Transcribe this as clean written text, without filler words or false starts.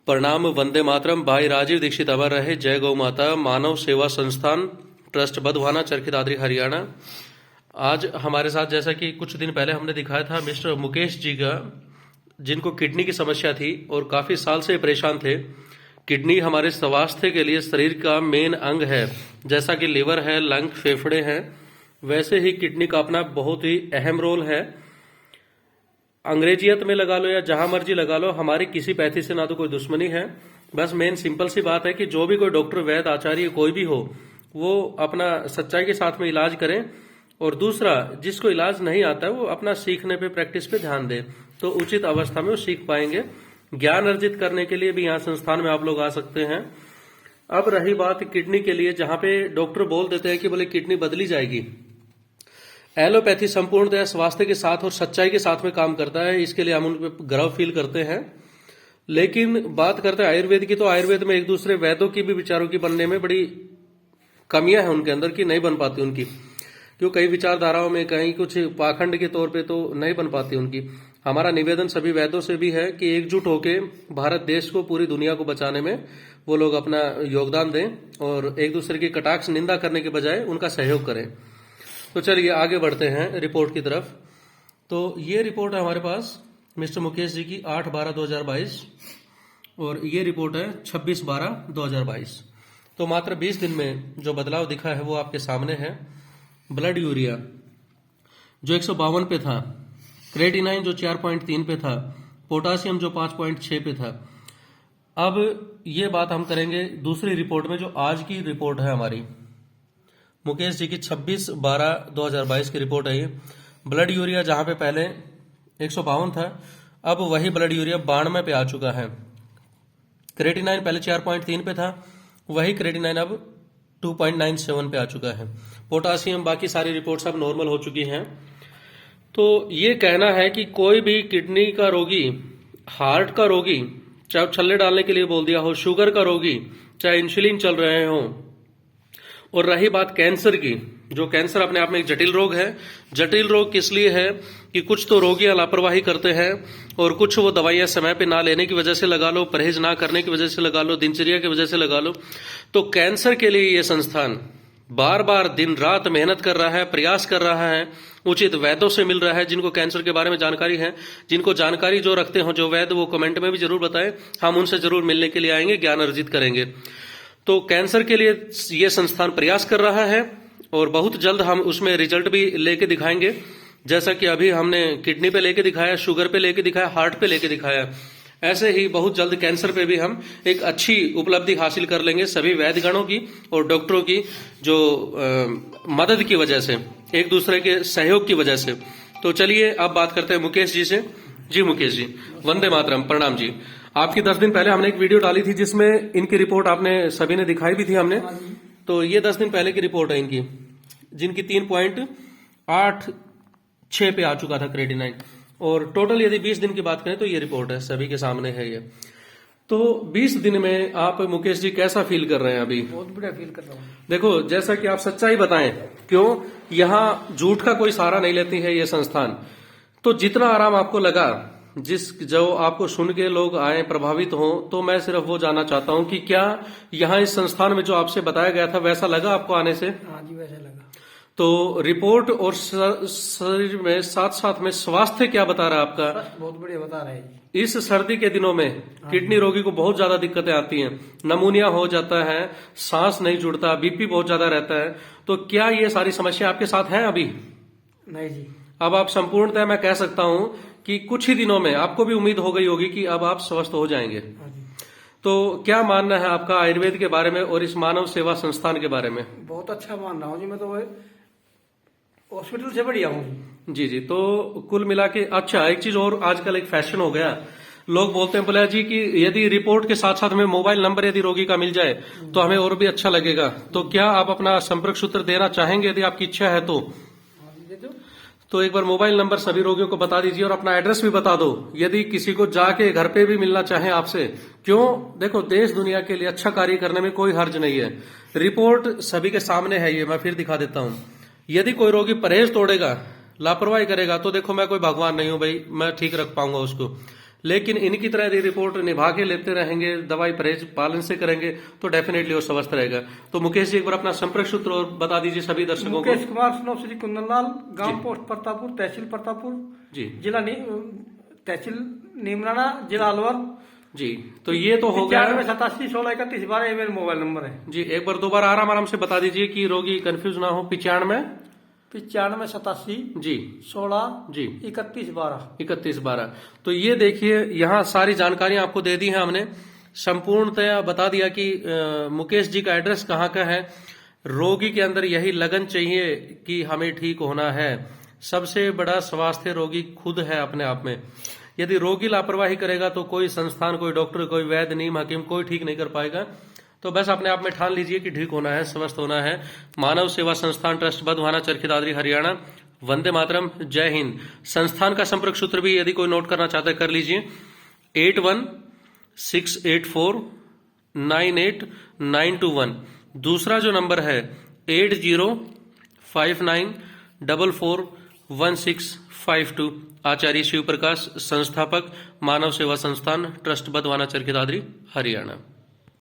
प्रणाम, वंदे मातरम। भाई राजीव दीक्षित अमर रहे। जय गौ माता। मानव सेवा संस्थान ट्रस्ट बधवाना, चरखी दादरी, हरियाणा। आज हमारे साथ, जैसा कि कुछ दिन पहले हमने दिखाया था, मिस्टर मुकेश जी का, जिनको किडनी की समस्या थी और काफी साल से परेशान थे। किडनी हमारे स्वास्थ्य के लिए शरीर का मेन अंग है। जैसा कि लीवर है, लंग, फेफड़े हैं, वैसे ही किडनी का अपना बहुत ही अहम रोल है। अंग्रेजियत में लगा लो या जहां मर्जी लगा लो, हमारी किसी पैथी से ना तो कोई दुश्मनी है। बस मेन सिंपल सी बात है कि जो भी कोई डॉक्टर, वैद्य, आचार्य कोई भी हो, वो अपना सच्चाई के साथ में इलाज करें। और दूसरा, जिसको इलाज नहीं आता है वो अपना सीखने पे, प्रैक्टिस पे ध्यान दे, तो उचित अवस्था में वो सीख पाएंगे। ज्ञान अर्जित करने के लिए भी यहाँ संस्थान में आप लोग आ सकते हैं। अब रही बात किडनी के लिए, जहां पे डॉक्टर बोल देते हैं कि बोले किडनी बदली जाएगी। एलोपैथी संपूर्णतः स्वास्थ्य के साथ और सच्चाई के साथ में काम करता है, इसके लिए हम उन पर गर्व फील करते हैं। लेकिन बात करते हैं आयुर्वेद की, तो आयुर्वेद में एक दूसरे वैद्यों की भी विचारों की बनने में बड़ी कमियां हैं उनके अंदर, की नहीं बन पाती उनकी। क्यों, कई विचारधाराओं में कहीं कुछ पाखंड के तौर पे तो नहीं बन पाती उनकी। हमारा निवेदन सभी वैद्यों से भी है कि एकजुट होकर भारत देश को, पूरी दुनिया को बचाने में वो लोग अपना योगदान दें और एक दूसरे की कटाक्ष निंदा करने के बजाय उनका सहयोग करें। तो चलिए आगे बढ़ते हैं रिपोर्ट की तरफ। तो ये रिपोर्ट है हमारे पास मिस्टर मुकेश जी की 8/12/2022 और ये रिपोर्ट है 26/12/2022। तो मात्र 20 दिन में जो बदलाव दिखा है वो आपके सामने है। ब्लड यूरिया जो 152 पे था, क्रेटिनाइन जो 4.3 पे था, पोटासियम जो 5.6 पे था। अब ये बात हम करेंगे दूसरी रिपोर्ट में, जो आज की रिपोर्ट है हमारी मुकेश जी की 26/12/2022 की रिपोर्ट है ये। ब्लड यूरिया जहां पे पहले 152 था, अब वही ब्लड यूरिया 92 पे आ चुका है। क्रेटिनाइन पहले 4.3 पे था, वही क्रेटिनाइन अब 2.97 पे आ चुका है। पोटासियम, बाकी सारी रिपोर्ट्स अब नॉर्मल हो चुकी हैं। तो ये कहना है कि कोई भी किडनी का रोगी, हार्ट का रोगी, चाहे छल्ले डालने के लिए बोल दिया हो, शुगर का रोगी, चाहे इंसुलिन चल रहे हो, और रही बात कैंसर की, जो कैंसर अपने आप में एक जटिल रोग है। जटिल रोग किस लिए है कि कुछ तो रोगी लापरवाही करते हैं और कुछ वो दवाइयां समय पे ना लेने की वजह से लगा लो, परहेज ना करने की वजह से लगा लो, दिनचर्या की वजह से लगा लो। तो कैंसर के लिए ये संस्थान बार बार दिन रात मेहनत कर रहा है, प्रयास कर रहा है, उचित वैद्यों से मिल रहा है जिनको कैंसर के बारे में जानकारी है। जिनको जानकारी जो रखते हो, जो वैद्य, वो कमेंट में भी जरूर बताएं, हम उनसे जरूर मिलने के लिए आएंगे, ज्ञान अर्जित करेंगे। तो कैंसर के लिए ये संस्थान प्रयास कर रहा है और बहुत जल्द हम उसमें रिजल्ट भी लेके दिखाएंगे। जैसा कि अभी हमने किडनी पे लेके दिखाया, शुगर पे लेके दिखाया, हार्ट पे लेके दिखाया, ऐसे ही बहुत जल्द कैंसर पे भी हम एक अच्छी उपलब्धि हासिल कर लेंगे, सभी वैद्यगणों की और डॉक्टरों की जो मदद की वजह से, एक दूसरे के सहयोग की वजह से। तो चलिए अब बात करते हैं मुकेश जी से। जी मुकेश जी, वंदे मातरम, प्रणाम जी। आपकी 10 दिन पहले हमने एक वीडियो डाली थी जिसमें इनकी रिपोर्ट आपने सभी ने दिखाई भी थी हमने। तो ये 10 दिन पहले की रिपोर्ट है इनकी, जिनकी 3.86 पे आ चुका था क्रेटिनाइन। और टोटल यदि 20 दिन की बात करें तो ये रिपोर्ट है, सभी के सामने है ये। तो 20 दिन में आप मुकेश जी कैसा फील कर रहे हैं अभी? बहुत बढ़िया फील कर रहा हूँ। देखो, जैसा कि आप सच्चाई बताएं, क्यों यहाँ झूठ का कोई सहारा नहीं लेती है ये संस्थान। तो जितना आराम आपको लगा, जो आपको सुन के लोग आए, प्रभावित हो, तो मैं सिर्फ वो जानना चाहता हूँ कि क्या यहाँ इस संस्थान में जो आपसे बताया गया था वैसा लगा आपको आने से? हाँ जी, वैसा लगा। तो रिपोर्ट और शरीर में साथ साथ में स्वास्थ्य क्या बता रहा है आपका? बहुत बढ़िया बता रहे हैं। इस सर्दी के दिनों में किडनी रोगी को बहुत ज्यादा दिक्कतें आती हैं, नमूनिया हो जाता है, सांस नहीं जुड़ता, बीपी बहुत ज्यादा रहता है। तो क्या ये सारी समस्या आपके साथ है अभी? नहीं जी। अब आप संपूर्णतः मैं कह सकता हूं कि कुछ ही दिनों में आपको भी उम्मीद हो गई होगी कि अब आप स्वस्थ हो जाएंगे। हाँ जी। तो क्या मानना है आपका आयुर्वेद के बारे में और इस मानव सेवा संस्थान के बारे में? बहुत अच्छा मान रहा हूँ जी, मैं तो हॉस्पिटल से बढ़िया हूँ जी जी। तो कुल मिला के अच्छा, एक चीज और आजकल एक फैशन हो गया, लोग बोलते हैं बोले जी कि यदि रिपोर्ट के साथ साथ हमें मोबाइल नंबर यदि रोगी का मिल जाए तो हमें और भी अच्छा लगेगा। तो क्या आप अपना संपर्क सूत्र देना चाहेंगे यदि आपकी इच्छा है तो? तो एक बार मोबाइल नंबर सभी रोगियों को बता दीजिए और अपना एड्रेस भी बता दो, यदि किसी को जाके घर पे भी मिलना चाहे आपसे। क्यों, देखो, देश दुनिया के लिए अच्छा कार्य करने में कोई हर्ज नहीं है। रिपोर्ट सभी के सामने है, ये मैं फिर दिखा देता हूं। यदि कोई रोगी परहेज तोड़ेगा, लापरवाही करेगा, तो देखो मैं कोई भगवान नहीं हूं भाई, मैं ठीक रख पाऊंगा उसको। लेकिन इनकी तरह यदि रिपोर्ट निभा के लेते रहेंगे, दवाई परहेज पालन से करेंगे तो डेफिनेटली वो स्वस्थ रहेगा। तो मुकेश जी एक बार अपना संपर्क सूत्र और बता दीजिए सभी दर्शकों को। मुकेश कुमार स्नोफ श्री कुंदनलाल, गांव पोस्ट प्रतापपुर, तहसील प्रतापपुर, जी जिला तहसील नीमराना, जिला अलवर जी। तो ये तो हो गया 87 16 31 12 मेरा मोबाइल नंबर है जी। एक बार दोबारा आराम से बता दीजिए कि रोगी कंफ्यूज ना हो। 95 87 जी 16 जी 31 12। 31/12। तो ये देखिए यहाँ सारी जानकारी आपको दे दी है हमने, संपूर्णतया बता दिया कि मुकेश जी का एड्रेस कहाँ का है। रोगी के अंदर यही लगन चाहिए कि हमें ठीक होना है। सबसे बड़ा स्वास्थ्य रोगी खुद है अपने आप में। यदि रोगी लापरवाही करेगा तो कोई संस्थान, कोई डॉक्टर, कोई वैद्य, नीम हकीम कोई ठीक नहीं कर पाएगा। तो बस अपने आप में ठान लीजिए कि ठीक होना है, स्वस्थ होना है। मानव सेवा संस्थान ट्रस्ट बधवाना, चरखी दादरी, हरियाणा। वंदे मातरम, जय हिंद। संस्थान का संपर्क सूत्र भी यदि कोई नोट करना चाहता है कर लीजिए, 8168498921। दूसरा जो नंबर है 8059441652। आचार्य शिव प्रकाश, संस्थापक, मानव सेवा संस्थान ट्रस्ट बधवाना, चरखी दादरी, हरियाणा।